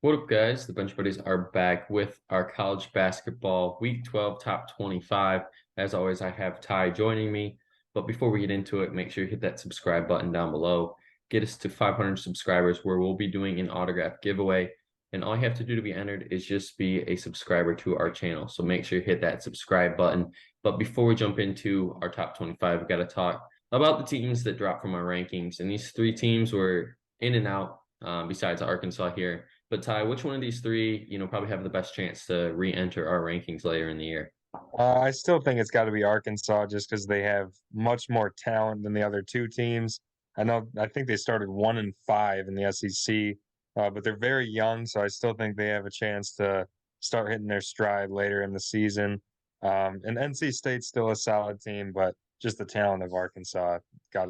What up, guys? The Bench Buddies are back with our college basketball Week 12 Top 25. As always, I have Ty joining me. But before we get into it, make sure you hit that subscribe button down below. Get us to 500 subscribers where we'll be doing an autograph giveaway. And all you have to do to be entered is just be a subscriber to our channel. So make sure you hit that subscribe button. But before we jump into our top 25, we've got to talk about the teams that dropped from our rankings. And these three teams were in and out, besides Arkansas here. But Ty, which one of these three, probably have the best chance to re-enter our rankings later in the year? I still think it's got to be Arkansas just because they have much more talent than the other two teams. I think they started 1-5 in the SEC, but they're very young, so I still think they have a chance to start hitting their stride later in the season. And NC State's still a solid team, but just the talent of Arkansas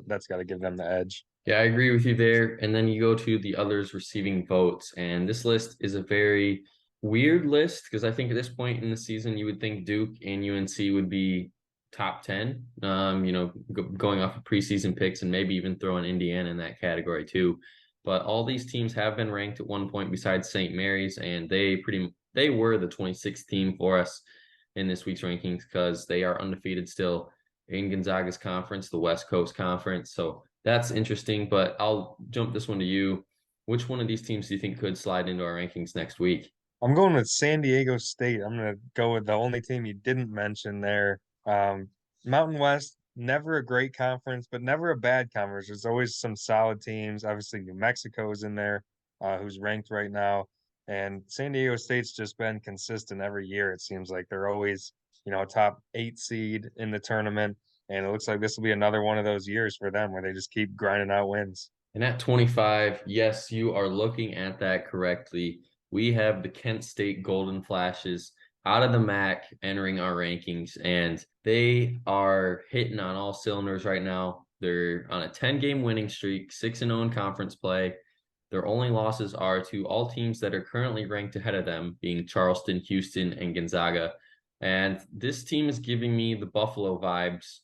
that's got to give them the edge. Yeah, I agree with you there. And then you go to the others receiving votes. And this list is a very weird list because I think at this point in the season, you would think Duke and UNC would be top 10, going off of preseason picks and maybe even throwing Indiana in that category too. But all these teams have been ranked at one point besides St. Mary's, and they were the 26th team for us in this week's rankings because they are undefeated still in Gonzaga's conference, the West Coast Conference. So that's interesting, but I'll jump this one to you. Which one of these teams do you think could slide into our rankings next week? I'm going with San Diego State. I'm going to go with the only team you didn't mention there. Mountain West, never a great conference, but never a bad conference. There's always some solid teams. Obviously, New Mexico is in there, who's ranked right now. And San Diego State's just been consistent every year. It seems like they're always, a top 8 seed in the tournament. And it looks like this will be another one of those years for them where they just keep grinding out wins. And at 25, yes, you are looking at that correctly. We have the Kent State Golden Flashes out of the MAC entering our rankings, and they are hitting on all cylinders right now. They're on a 10-game winning streak, 6-0 in conference play. Their only losses are to all teams that are currently ranked ahead of them, being Charleston, Houston, and Gonzaga. And this team is giving me the Buffalo vibes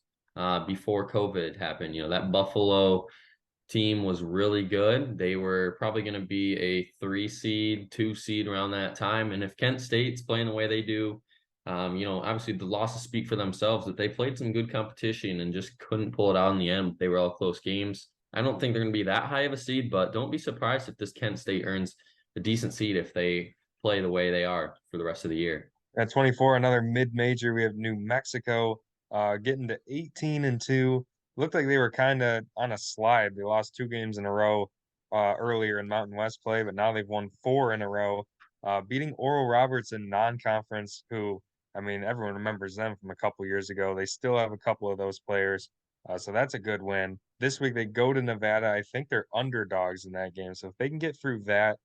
before COVID happened. That Buffalo team was really good. They were probably going to be a 3 seed, 2 seed around that time. And if Kent State's playing the way they do, obviously the losses speak for themselves that they played some good competition and just couldn't pull it out in the end. They were all close games. I don't think they're going to be that high of a seed, but don't be surprised if this Kent State earns a decent seed if they play the way they are for the rest of the year. At 24, another mid-major, we have New Mexico getting to 18-2. Looked like they were kind of on a slide. They lost 2 games in a row earlier in Mountain West play, but now they've won 4 in a row, beating Oral Roberts in non-conference, who, I mean, everyone remembers them from a couple years ago. They still have a couple of those players, so that's a good win. This week they go to Nevada. I think they're underdogs in that game, so if they can get through that,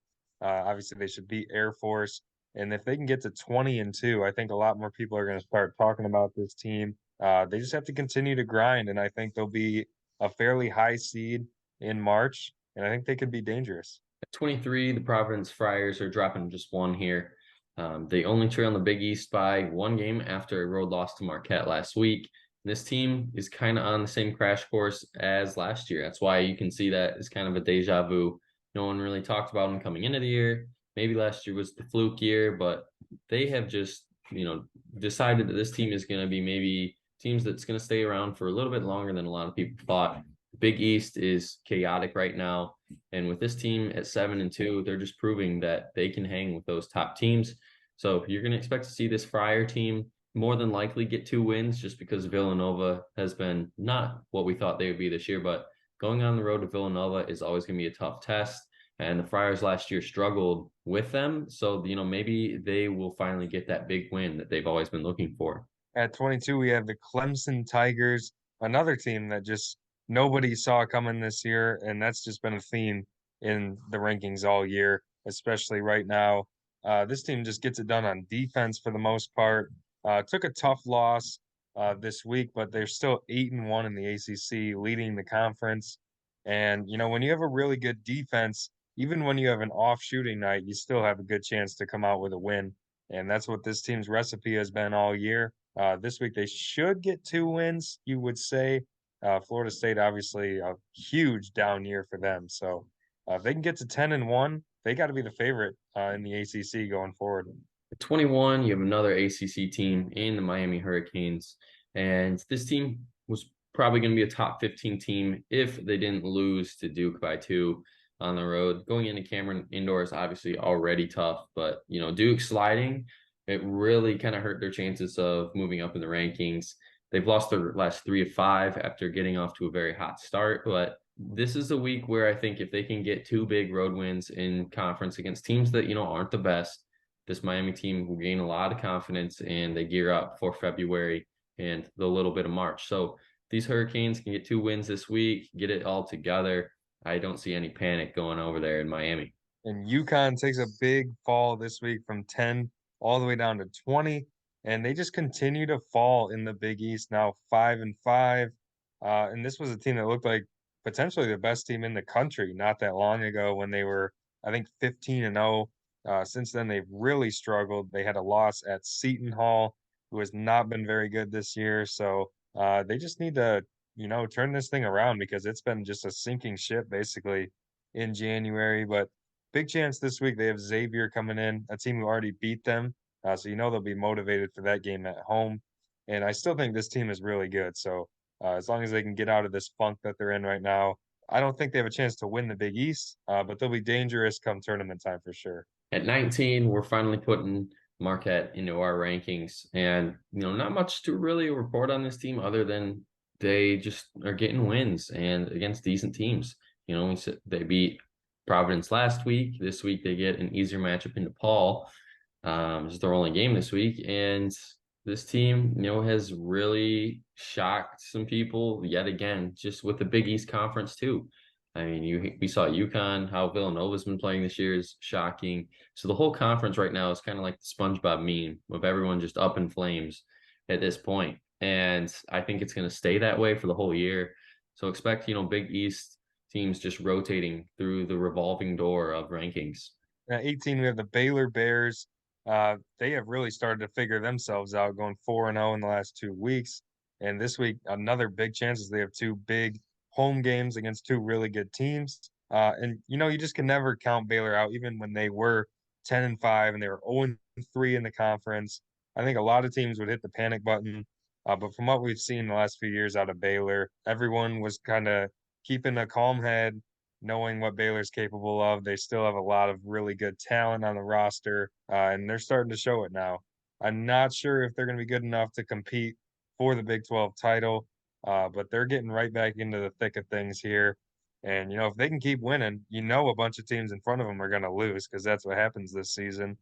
obviously they should beat Air Force. And if they can get to 20-2, I think a lot more people are going to start talking about this team. They just have to continue to grind, and I think they'll be a fairly high seed in March, and I think they could be dangerous. At 23, the Providence Friars are dropping just one here. They only trail in the Big East by 1 game after a road loss to Marquette last week. This team is kind of on the same crash course as last year. That's why you can see that it's kind of a deja vu. No one really talked about them coming into the year. Maybe last year was the fluke year, but they have just, decided that this team is going to be maybe teams that's going to stay around for a little bit longer than a lot of people thought. Big East is chaotic right now. And with this team at 7-2, they're just proving that they can hang with those top teams. So you're going to expect to see this Friar team more than likely get 2 wins just because Villanova has been not what we thought they would be this year. But going on the road to Villanova is always going to be a tough test. And the Friars last year struggled with them. So, maybe they will finally get that big win that they've always been looking for. At 22, we have the Clemson Tigers, another team that just nobody saw coming this year, and that's just been a theme in the rankings all year, especially right now. This team just gets it done on defense for the most part. Took a tough loss this week, but they're still 8-1 in the ACC, leading the conference. And when you have a really good defense, even when you have an off shooting night, you still have a good chance to come out with a win. And that's what this team's recipe has been all year. This week they should get 2 wins, you would say. Florida State, obviously, a huge down year for them. So if they can get to 10-1, they got to be the favorite in the ACC going forward. At 21, you have another ACC team in the Miami Hurricanes. And this team was probably going to be a top 15 team if they didn't lose to Duke by 2 on the road. Going into Cameron Indoor is obviously already tough, but Duke sliding, it really kind of hurt their chances of moving up in the rankings. They've lost their last 3 of 5 after getting off to a very hot start, but this is a week where I think if they can get 2 big road wins in conference against teams that aren't the best, this Miami team will gain a lot of confidence and they gear up for February and the little bit of March. So these Hurricanes can get 2 wins this week, get it all together. I don't see any panic going over there in Miami. And UConn takes a big fall this week from 10 all the way down to 20. And they just continue to fall in the Big East now 5-5. And this was a team that looked like potentially the best team in the country not that long ago when they were, I think, 15-0. Since then, they've really struggled. They had a loss at Seton Hall, who has not been very good this year. So they just need to, turn this thing around because it's been just a sinking ship basically in January. But big chance this week. They have Xavier coming in, a team who already beat them. So they'll be motivated for that game at home. And I still think this team is really good. So as long as they can get out of this funk that they're in right now, I don't think they have a chance to win the Big East, but they'll be dangerous come tournament time for sure. At 19, we're finally putting Marquette into our rankings. And, not much to really report on this team other than they just are getting wins and against decent teams. They beat Providence last week. This week they get an easier matchup in DePaul. It's their only game this week. And this team, has really shocked some people yet again, just with the Big East Conference too. I mean, we saw UConn, how Villanova's been playing this year is shocking. So the whole conference right now is kind of like the SpongeBob meme of everyone just up in flames at this point. And I think it's going to stay that way for the whole year. So expect, Big East teams just rotating through the revolving door of rankings. At 18, we have the Baylor Bears. They have really started to figure themselves out, going 4-0 in the last 2 weeks. And this week, another big chance is they have 2 big home games against 2 really good teams. And you just can never count Baylor out, even when they were 10-5 and they were 0-3 in the conference. I think a lot of teams would hit the panic button. But from what we've seen the last few years out of Baylor, everyone was kind of keeping a calm head, knowing what Baylor's capable of. They still have a lot of really good talent on the roster, and they're starting to show it now. I'm not sure if they're going to be good enough to compete for the Big 12 title, but they're getting right back into the thick of things here. And, if they can keep winning, a bunch of teams in front of them are going to lose because that's what happens this season.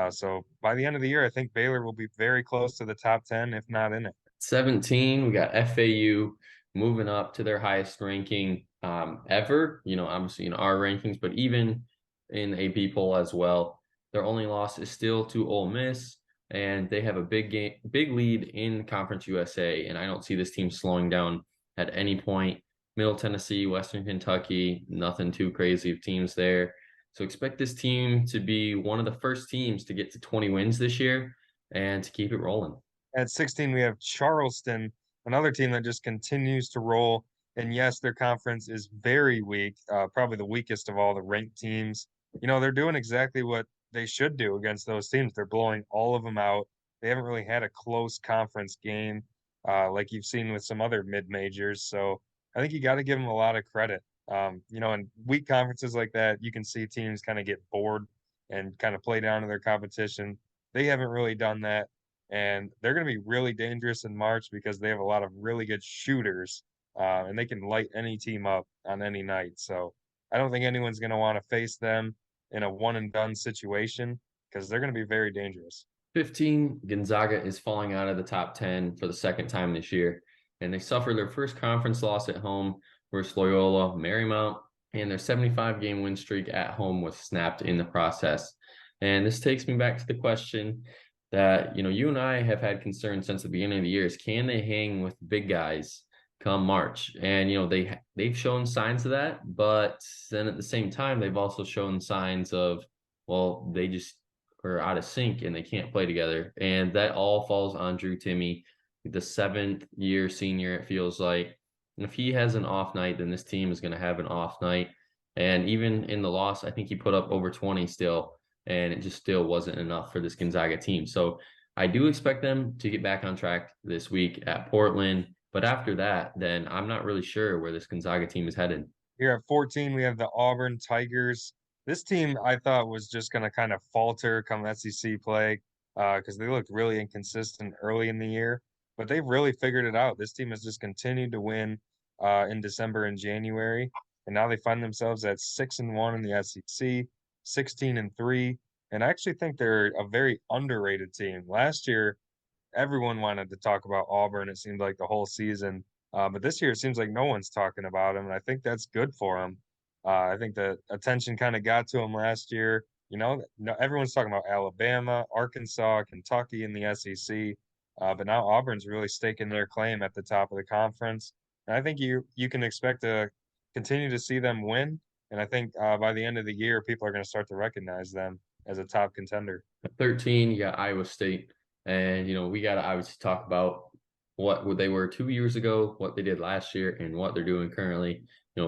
So by the end of the year, I think Baylor will be very close to the top 10, if not in it. 17, we got FAU moving up to their highest ranking ever, obviously in our rankings, but even in AP poll as well. Their only loss is still to Ole Miss, and they have a big lead in Conference USA, and I don't see this team slowing down at any point. Middle Tennessee, Western Kentucky, nothing too crazy of teams there. So expect this team to be one of the first teams to get to 20 wins this year and to keep it rolling. At 16, we have Charleston, another team that just continues to roll. And yes, their conference is very weak, probably the weakest of all the ranked teams. They're doing exactly what they should do against those teams. They're blowing all of them out. They haven't really had a close conference game like you've seen with some other mid majors. So I think you got to give them a lot of credit. In weak conferences like that, you can see teams kind of get bored and kind of play down to their competition. They haven't really done that. And they're going to be really dangerous in March because they have a lot of really good shooters, and they can light any team up on any night. So I don't think anyone's going to want to face them in a one and done situation because they're going to be very dangerous. 15, Gonzaga is falling out of the top 10 for the second time this year, and they suffered their first conference loss at home versus Loyola Marymount, and their 75-game win streak at home was snapped in the process. And this takes me back to the question that, you and I have had concerns since the beginning of the year is can they hang with big guys come March? And, they've shown signs of that, but then at the same time, they've also shown signs of, well, they just are out of sync and they can't play together. And that all falls on Drew Timme, the 7th-year senior, it feels like. And if he has an off night, then this team is going to have an off night. And even in the loss, I think he put up over 20 still, and it just still wasn't enough for this Gonzaga team. So I do expect them to get back on track this week at Portland. But after that, then I'm not really sure where this Gonzaga team is headed. Here at 14, we have the Auburn Tigers. This team I thought was just going to kind of falter come SEC play because they looked really inconsistent early in the year, but they've really figured it out. This team has just continued to win in December and January, and now they find themselves at 6-1 in the SEC, 16-3, and I actually think they're a very underrated team. Last year, everyone wanted to talk about Auburn. It seemed like the whole season. But this year, it seems like no one's talking about him, and I think that's good for him. I think the attention kind of got to him last year. No, everyone's talking about Alabama, Arkansas, Kentucky in the SEC, but now Auburn's really staking their claim at the top of the conference. And I think you can expect to continue to see them win. And I think by the end of the year, people are going to start to recognize them as a top contender. At 13, you got Iowa State. And, we got to obviously talk about what they were 2 years ago, what they did last year, and what they're doing currently.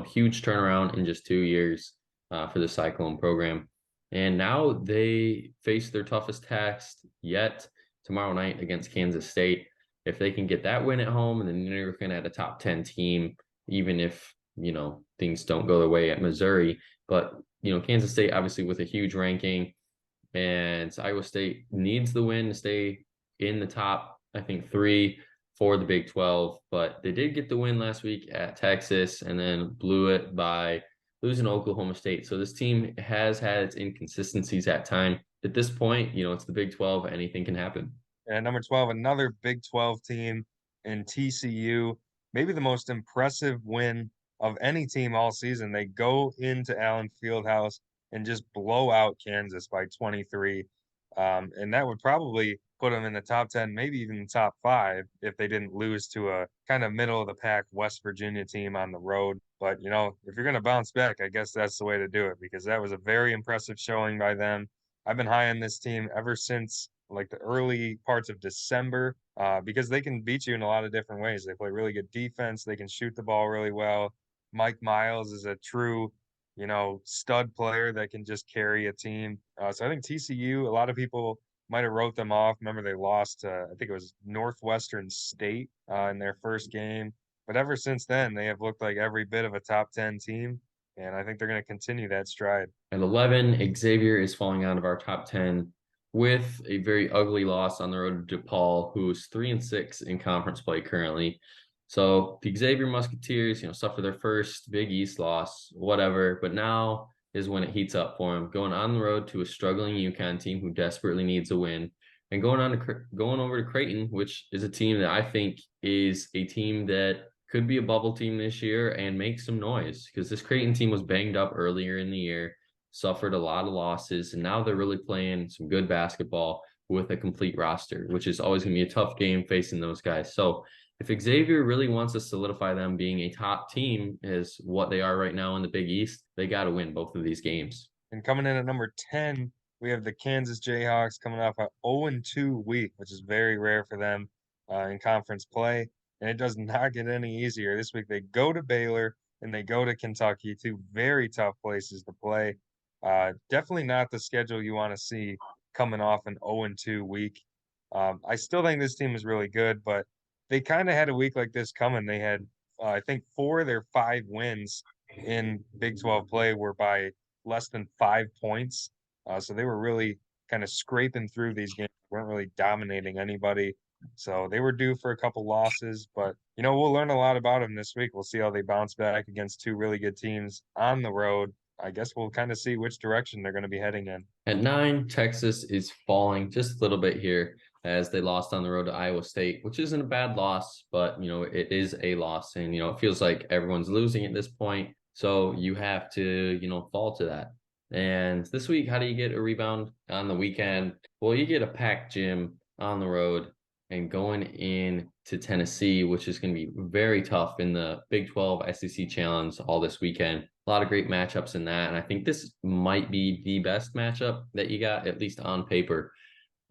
Huge turnaround in just 2 years for the Cyclone program. And now they face their toughest test yet tomorrow night against Kansas State. If they can get that win at home, and then they're looking at a top 10 team, even if, things don't go their way at Missouri. But, Kansas State, obviously, with a huge ranking, and Iowa State needs the win to stay in the top, I think, three for the Big 12. But they did get the win last week at Texas and then blew it by losing to Oklahoma State. So this team has had its inconsistencies at time. At this point, it's the Big 12. Anything can happen. And number 12, another Big 12 team in TCU. Maybe the most impressive win of any team all season. They go into Allen Fieldhouse and just blow out Kansas by 23. And that would probably put them in the top 10, maybe even the top five if they didn't lose to a kind of middle of the pack West Virginia team on the road. But, if you're going to bounce back, I guess that's the way to do it because that was a very impressive showing by them. I've been high on this team ever since like the early parts of December because they can beat you in a lot of different ways. They play really good defense. They can shoot the ball really well. Mike Miles is a true, stud player that can just carry a team. So I think TCU, a lot of people might have wrote them off. Remember, they lost, I think it was Northwestern State in their first game. But ever since then, they have looked like every bit of a top 10 team. And I think they're going to continue that stride. At 11, Xavier is falling out of our top 10 with a very ugly loss on the road to DePaul, who's 3-6 in conference play currently. So the Xavier Musketeers, suffer their first Big East loss, whatever. But now is when it heats up for them, going on the road to a struggling UConn team who desperately needs a win, and going over to Creighton, which is a team that I think is a team that could be a bubble team this year and make some noise because this Creighton team was banged up earlier in the year, suffered a lot of losses, and now they're really playing some good basketball with a complete roster, which is always going to be a tough game facing those guys. So if Xavier really wants to solidify them being a top team as what they are right now in the Big East, they got to win both of these games. And coming in at number 10, we have the Kansas Jayhawks coming off a 0-2 week, which is very rare for them in conference play. And it does not get any easier. This week they go to Baylor and they go to Kentucky, two very tough places to play. Definitely not the schedule you want to see coming off an 0-2 week. I still think this team is really good, but they kind of had a week like this coming. They had, I think, 4 of their 5 wins in Big 12 play were by less than 5 points. So they were really kind of scraping through these games, weren't really dominating anybody. So they were due for a couple losses, but we'll learn a lot about them this week. We'll see how they bounce back against 2 really good teams on the road. I guess we'll kind of see which direction they're going to be heading in. At 9, Texas is falling just a little bit here as they lost on the road to Iowa State, which isn't a bad loss, but it is a loss, and it feels like everyone's losing at this point. So you have to, fall to that. And this week, how do you get a rebound on the weekend? Well, you get a packed gym on the road and going in to Tennessee, which is going to be very tough in the Big 12 SEC Challenge all this weekend. A lot of great matchups in that. And I think this might be the best matchup that you got, at least on paper.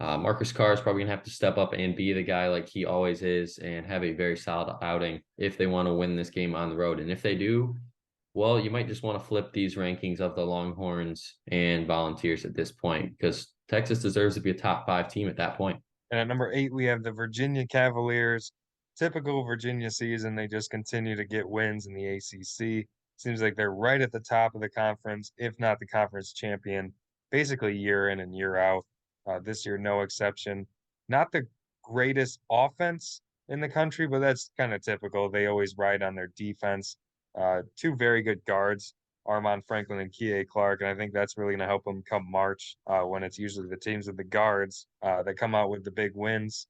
Marcus Carr is probably going to have to step up and be the guy like he always is and have a very solid outing if they want to win this game on the road. And if they do, Well, you might just want to flip these rankings of the Longhorns and Volunteers at this point because Texas deserves to be a top five team at that point. And at number 8, we have the Virginia Cavaliers. Typical Virginia season, they just continue to get wins in the ACC. Seems like they're right at the top of the conference, if not the conference champion, basically year in and year out. This year, no exception. Not the greatest offense in the country, but that's kind of typical. They always ride on their defense. Two very good guards, Armand Franklin and Kie Clark, and I think that's really going to help them come March when it's usually the teams with the guards that come out with the big wins.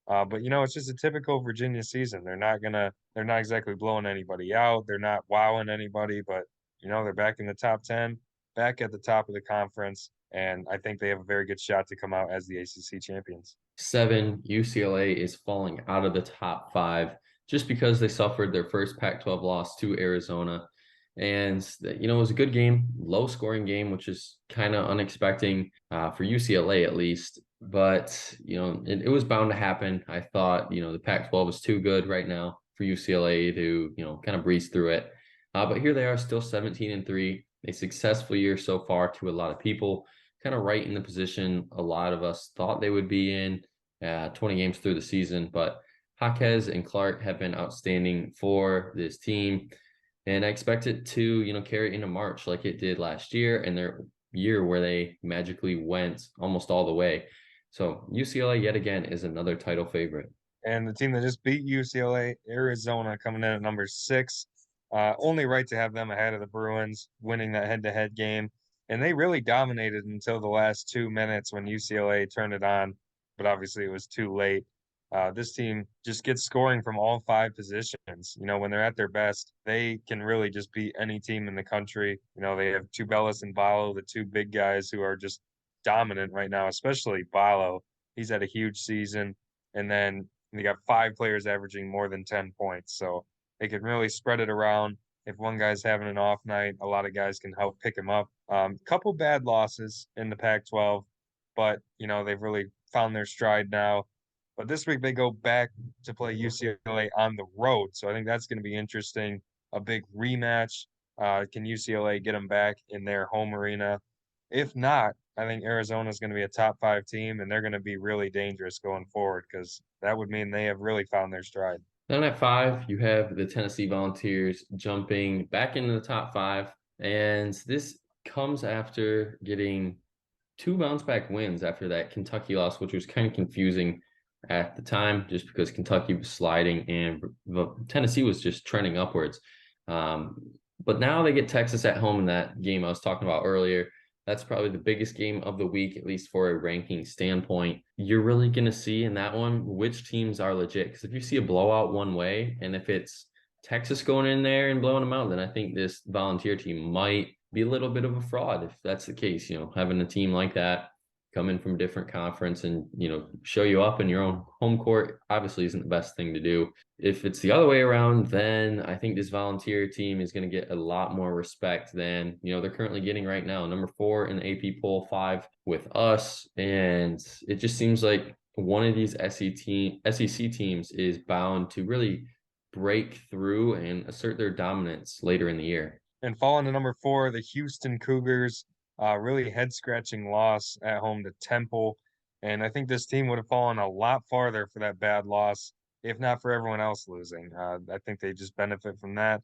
But it's just a typical Virginia season. They're not exactly blowing anybody out. They're not wowing anybody, but they're back in the top 10, back at the top of the conference, and I think they have a very good shot to come out as the ACC champions. 7, UCLA is falling out of the top five just because they suffered their first Pac-12 loss to Arizona. And, it was a good game, low scoring game, which is kind of unexpected for UCLA at least. But, it was bound to happen. I thought, the Pac-12 is too good right now for UCLA to, kind of breeze through it. But here they are still 17-3, a successful year so far to a lot of people, kind of right in the position a lot of us thought they would be in 20 games through the season. But Jaquez and Clark have been outstanding for this team. And I expect it to, carry into March like it did last year and their year where they magically went almost all the way. So UCLA yet again is another title favorite. And the team that just beat UCLA, Arizona, coming in at number 6. Only right to have them ahead of the Bruins, winning that head-to-head game. And they really dominated until the last 2 minutes when UCLA turned it on, but obviously it was too late. This team just gets scoring from all 5 positions. When they're at their best, they can really just beat any team in the country. They have Tubelis and Balo, the two big guys who are just dominant right now, especially Balo. He's had a huge season. And then you got 5 players averaging more than 10 points. So they can really spread it around. If one guy's having an off night, a lot of guys can help pick him up. Couple bad losses in the Pac-12, but they've really found their stride now. But this week they go back to play UCLA on the road, so I think that's going to be interesting. A big rematch. Can UCLA get them back in their home arena? If not, I think Arizona is going to be a top 5 team, and they're going to be really dangerous going forward because that would mean they have really found their stride. Then at 5, you have the Tennessee Volunteers jumping back into the top five. And this comes after getting two bounce back wins after that Kentucky loss, which was kind of confusing at the time just because Kentucky was sliding and Tennessee was just trending upwards. Um, but now they get Texas at home in that game I was talking about earlier. That's probably the biggest game of the week, at least for a ranking standpoint. You're really going to see in that one which teams are legit. Because if you see a blowout one way, and if it's Texas going in there and blowing them out, then I think this Volunteer team might be a little bit of a fraud if that's the case. Having a team like that come in from a different conference and show you up in your own home court obviously isn't the best thing to do. If it's the other way around, then I think this Volunteer team is going to get a lot more respect than they're currently getting right now. Number 4 in the AP poll, 5 with us, and it just seems like one of these SEC teams is bound to really break through and assert their dominance later in the year. And falling to number 4, the Houston Cougars, really head scratching loss at home to Temple. And I think this team would have fallen a lot farther for that bad loss, if not for everyone else losing. I think they just benefit from that.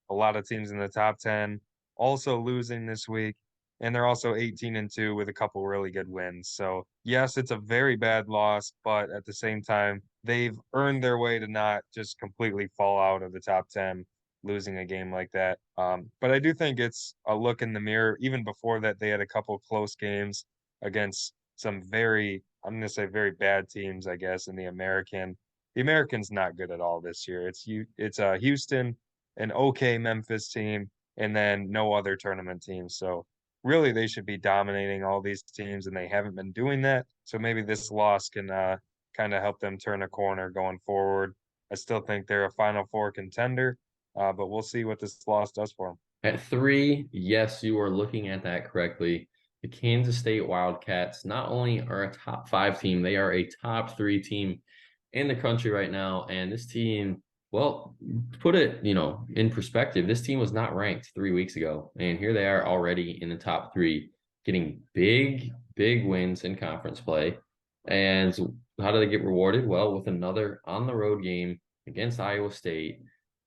A lot of teams in the top 10 also losing this week. And they're also 18-2 with a couple really good wins. So, yes, it's a very bad loss, but at the same time, they've earned their way to not just completely fall out of the top 10 losing a game like that. But I do think it's a look in the mirror. Even before that, they had a couple close games against some I'm going to say very bad teams, I guess, in the American. The American's not good at all this year. It's Houston, an okay Memphis team, and then no other tournament teams. So really, they should be dominating all these teams, and they haven't been doing that. So maybe this loss can kind of help them turn a corner going forward. I still think they're a Final Four contender, but we'll see what this loss does for them. At 3, yes, you are looking at that correctly. The Kansas State Wildcats not only are a top 5 team, they are a top 3 team in the country right now. And this team Well, put it, in perspective, this team was not ranked 3 weeks ago, and here they are already in the top three, getting big, big wins in conference play. And how do they get rewarded? Well, with another on the road game against Iowa State.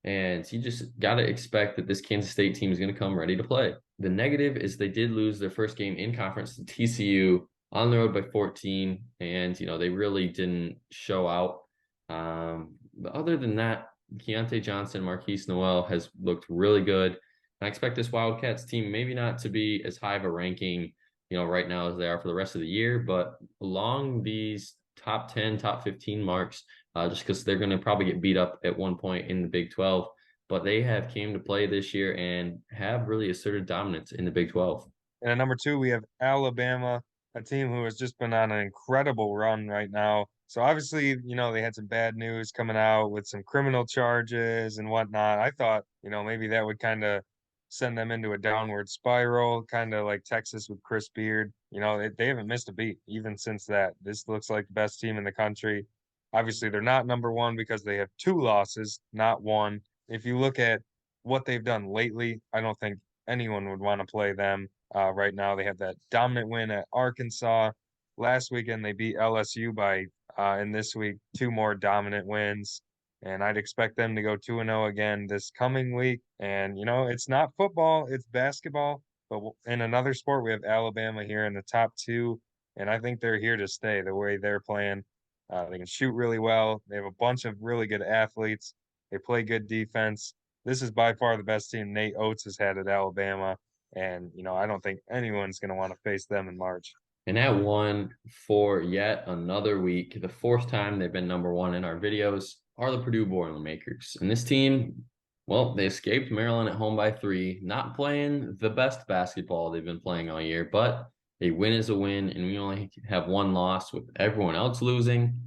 And you just got to expect that this Kansas State team is going to come ready to play. The negative is they did lose their first game in conference to TCU on the road by 14, and they really didn't show out. But other than that, Keontae Johnson, Marquise Noel has looked really good. I expect this Wildcats team maybe not to be as high of a ranking, right now as they are for the rest of the year, but along these top 10, top 15 marks, just because they're going to probably get beat up at one point in the Big 12. But they have came to play this year and have really asserted dominance in the Big 12. And at number two, we have Alabama, a team who has just been on an incredible run right now. So obviously, they had some bad news coming out with some criminal charges and whatnot. I thought, maybe that would kind of send them into a downward spiral, kind of like Texas with Chris Beard. They haven't missed a beat even since that. This looks like the best team in the country. Obviously, they're not number one because they have two losses, not one. If you look at what they've done lately, I don't think anyone would want to play them. Right now, they have that dominant win at Arkansas. Last weekend, they beat LSU by, and this week, two more dominant wins. And I'd expect them to go 2-0 again this coming week. And, it's not football, it's basketball. But in another sport, we have Alabama here in the top two. And I think they're here to stay the way they're playing. They can shoot really well. They have a bunch of really good athletes. They play good defense. This is by far the best team Nate Oates has had at Alabama. And, I don't think anyone's going to want to face them in March. And at one for yet another week, the fourth time they've been number one in our videos are the Purdue Boilermakers. And this team, well, they escaped Maryland at home by 3, not playing the best basketball they've been playing all year, but a win is a win, and we only have one loss with everyone else losing.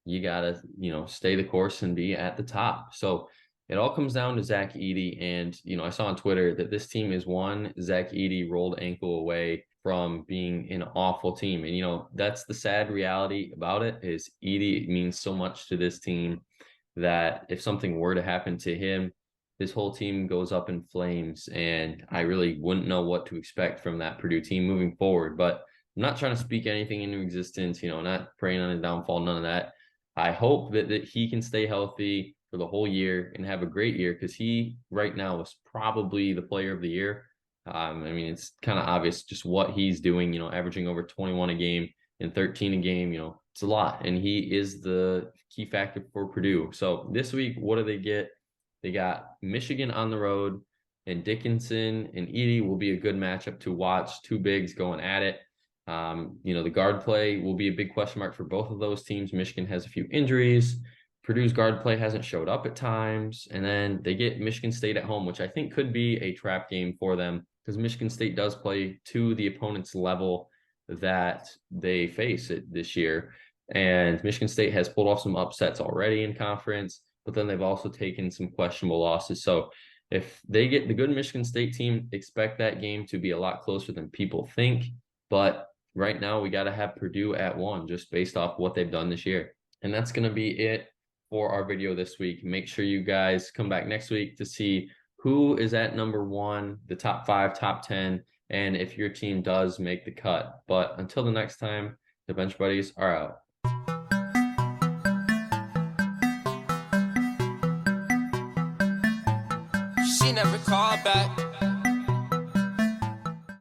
You got to, stay the course and be at the top. So it all comes down to Zach Edey. And, I saw on Twitter that this team is one Zach Edey rolled ankle away from being an awful team. And, that's the sad reality about it is Edey means so much to this team that if something were to happen to him, this whole team goes up in flames. And I really wouldn't know what to expect from that Purdue team moving forward. But I'm not trying to speak anything into existence, not praying on his downfall, none of that. I hope that he can stay healthy for the whole year and have a great year because he right now is probably the player of the year. It's kind of obvious just what he's doing, averaging over 21 a game and 13 a game, it's a lot. And he is the key factor for Purdue. So this week, what do they get? They got Michigan on the road, and Dickinson and Edey will be a good matchup to watch. Two bigs going at it. The guard play will be a big question mark for both of those teams. Michigan has a few injuries. Purdue's guard play hasn't showed up at times. And then they get Michigan State at home, which I think could be a trap game for them because Michigan State does play to the opponent's level that they face it this year. And Michigan State has pulled off some upsets already in conference, but then they've also taken some questionable losses. So if they get the good Michigan State team, expect that game to be a lot closer than people think. But right now, we got to have Purdue at one just based off what they've done this year. And that's going to be it for our video this week. Make sure you guys come back next week to see who is at number one, the top 5, top 10, and if your team does make the cut. But until the next time, the Bench Buddies are out. She never called back.